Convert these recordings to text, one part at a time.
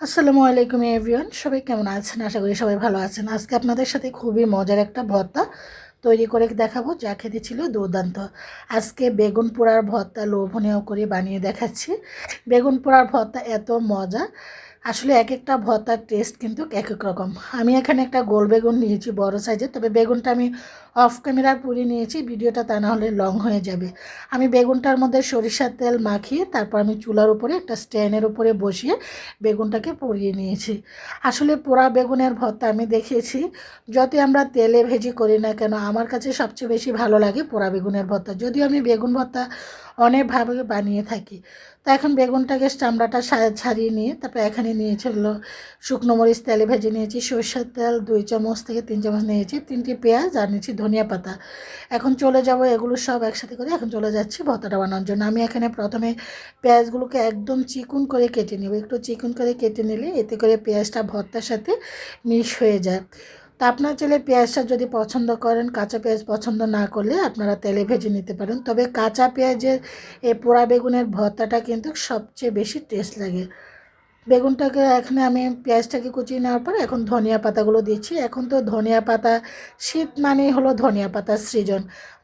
আসসালামু আলাইকুম এভরিওয়ান, সবাই কেমন আছেন? আশা করি সবাই ভালো আছেন। আজকে আপনাদের সাথে খুবই মজার একটা ভর্তা তৈরি করে দেখাবো, যা খেতে ছিল দুর্দান্ত। আজকে বেগুন পোড়ার ভর্তা লোভনীয় করে বানিয়ে দেখাচ্ছি। বেগুন পোড়ার ভর্তা এত মজা, আসলে এক একটা ভর্তার টেস্ট কিন্তু এক এক রকম। আমি এখানে একটা গোল বেগুন নিয়েছি বড় সাইজের, তবে বেগুনটা আমি অফ ক্যামেরার পুড়িয়ে নিয়েছি, ভিডিওটা তা না হলে লং হয়ে যাবে। আমি বেগুনটার মধ্যে সরিষার তেল মাখিয়ে তারপর আমি চুলার উপরে একটা স্ট্যান্ডের উপরে বসিয়ে বেগুনটাকে পুড়িয়ে নিয়েছি। আসলে পোড়া বেগুনের ভর্তা আমি দেখেছি, যতই আমরা তেলে ভেজি করি না কেন, আমার কাছে সবচেয়ে বেশি ভালো লাগে পোড়া বেগুনের ভর্তা। যদিও আমি বেগুন ভর্তা অনেকভাবে বানিয়ে থাকি। তো এখন বেগুনটাকে চামড়াটা ছাড়িয়ে নিয়ে তারপর এখানে নিয়েছি হলো শুকনো মরিচ তেলে ভেজে নিয়েছি, সরষের তেল 2 চামচ থেকে 3 চামচ নিয়েছি, 3টি পেঁয়াজ আর নিয়েছি ধনিয়া পাতা। এখন চলে যাব এগুলো সব একসাথে করে, এখন চলে যাচ্ছি ভর্তাটা বানানোর জন্য। আমি এখানে প্রথমে পেঁয়াজগুলোকে একদম চিকন করে কেটে নেব। একটু চিকন করে কেটে নিলে এতে করে পেঁয়াজটা ভর্তার সাথে মিক্স হয়ে যায়। তা আপনার চাইলে পেঁয়াজটা যদি পছন্দ করেন, কাঁচা পেঁয়াজ পছন্দ না করলে আপনারা তেলে ভেজে নিতে পারেন, তবে কাঁচা পেঁয়াজের এই পোড়া বেগুনের ভর্তাটা কিন্তু সবচেয়ে বেশি টেস্ট লাগে। বেগুনটাকে এখানে আমি পেঁয়াজটাকে কুচিয়ে নেওয়ার পর এখন ধনিয়া পাতাগুলো দিচ্ছি। এখন তো ধনিয়া পাতা, শীত মানেই হলো ধনিয়া পাতার সিজন।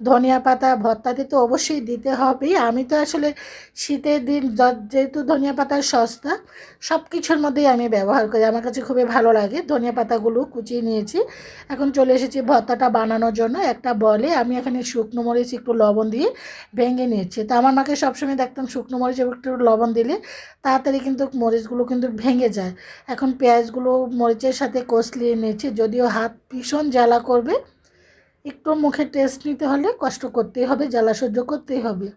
ধনিয়া পাতা ভর্তাতে তো অবশ্যই দিতে হবেই। আমি তো আসলে শীতের দিন যেহেতু ধনিয়া পাতা সস্তা, সব কিছুর মধ্যেই আমি ব্যবহার করি। আমার কাছে খুবই ভালো লাগে। ধনিয়া পাতাগুলো কুচিয়ে নিয়েছি। এখন চলে এসেছি ভর্তাটা বানানোর জন্য। একটা বলে আমি এখানে শুকনো মরিচ একটু লবণ দিয়ে ভেঙে নিয়েছি। তো আমার মাকে সবসময় দেখতাম শুকনো মরিচ একটু লবণ দিলে তাড়াতাড়ি কিন্তু মরিচগুলো কিন্তু ভেঙে যায়। এখন পেঁয়াজগুলো মরিচের সাথে কষলিয়ে নিয়েছি, যদিও হাত ভীষণ জ্বালা করবে। একটু মুখে টেস্ট নিতে হলে কষ্ট করতেই হবে, জ্বালা সহ্য করতেই হবে।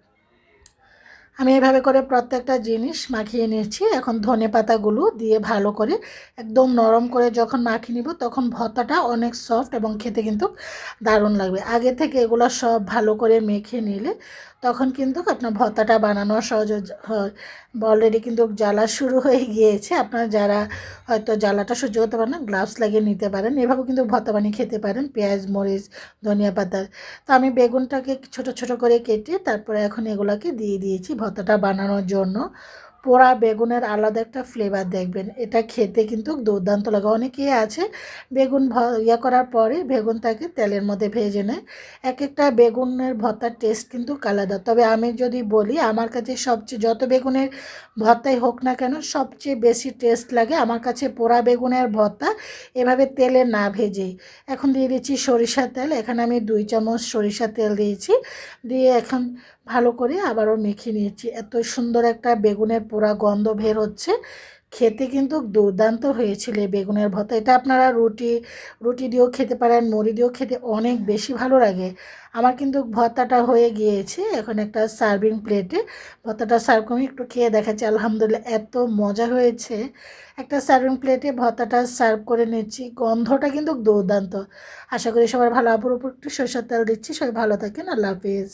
আমি এভাবে করে প্রত্যেকটা জিনিস মাখিয়ে নিয়েছি। এখন ধনেপাতাগুলো দিয়ে ভালো করে একদম নরম করে যখন মাখিয়ে নিব, তখন ভর্তাটা অনেক সফট এবং খেতে কিন্তু দারুণ লাগবে। আগে থেকে এগুলো সব ভালো করে মেখে নিলে তখন কিন্তু আপনার ভর্তাটা বানানো সহজ হয়। অলরেডি কিন্তু জ্বালা শুরু হয়ে গিয়েছে। আপনারা যারা হয়তো জ্বালাটা সহ্য করতে পারেন না, গ্লাভস লাগিয়ে নিতে পারেন। এভাবে কিন্তু ভর্তা বানিয়ে খেতে পারেন পেঁয়াজ, মরিচ, ধনিয়া পাতা। তো আমি বেগুনটাকে ছোট ছোট করে কেটে তারপরে এখন এগুলাকে দিয়ে দিয়েছি ভর্তাটা বানানোর জন্য। পোড়া বেগুনের আলাদা একটা ফ্লেভার দেখবেন, এটা খেতে কিন্তু দুর্দান্ত লাগে। অনেকেই আছে বেগুন করার পরে বেগুনটাকে তেলের মধ্যে ভেজে নেয়। এক একটা বেগুনের ভর্তার টেস্ট কিন্তু আলাদা। তবে আমি যদি বলি, আমার কাছে সবচেয়ে যত বেগুনের ভর্তাই হোক না কেন, সবচেয়ে বেশি টেস্ট লাগে আমার কাছে পোড়া বেগুনের ভর্তা এভাবে তেলে না ভেজেই। এখন দিয়ে দিচ্ছি সরিষার তেল। এখানে আমি 2 চামচ সরিষার তেল দিয়েছি। দিয়ে এখন ভালো করে আবারও মেখে নিয়েছি। এত সুন্দর একটা বেগুনের পোড়া গন্ধ বের হচ্ছে, খেতে কিন্তু দুর্দান্ত হয়েছিল এই বেগুনের ভর্তা। এটা আপনারা রুটি দিয়েও খেতে পারেন, মুড়ি দিয়েও খেতে অনেক বেশি ভালো লাগে। আমার কিন্তু ভর্তাটা হয়ে গিয়েছে। এখন একটা সার্ভিং প্লেটে ভর্তাটা সার্ভ করে একটু খেয়ে দেখাচ্ছি। আলহামদুলিল্লাহ, এত মজা হয়েছে। একটা সার্ভিং প্লেটে ভর্তাটা সার্ভ করে নিচ্ছি। গন্ধটা কিন্তু দুর্দান্ত। আশা করি সবার ভালো। আপুর উপর একটু সরষের তেল দিচ্ছি। সবাই ভালো থাকেন। আল্লাহ হাফিজ।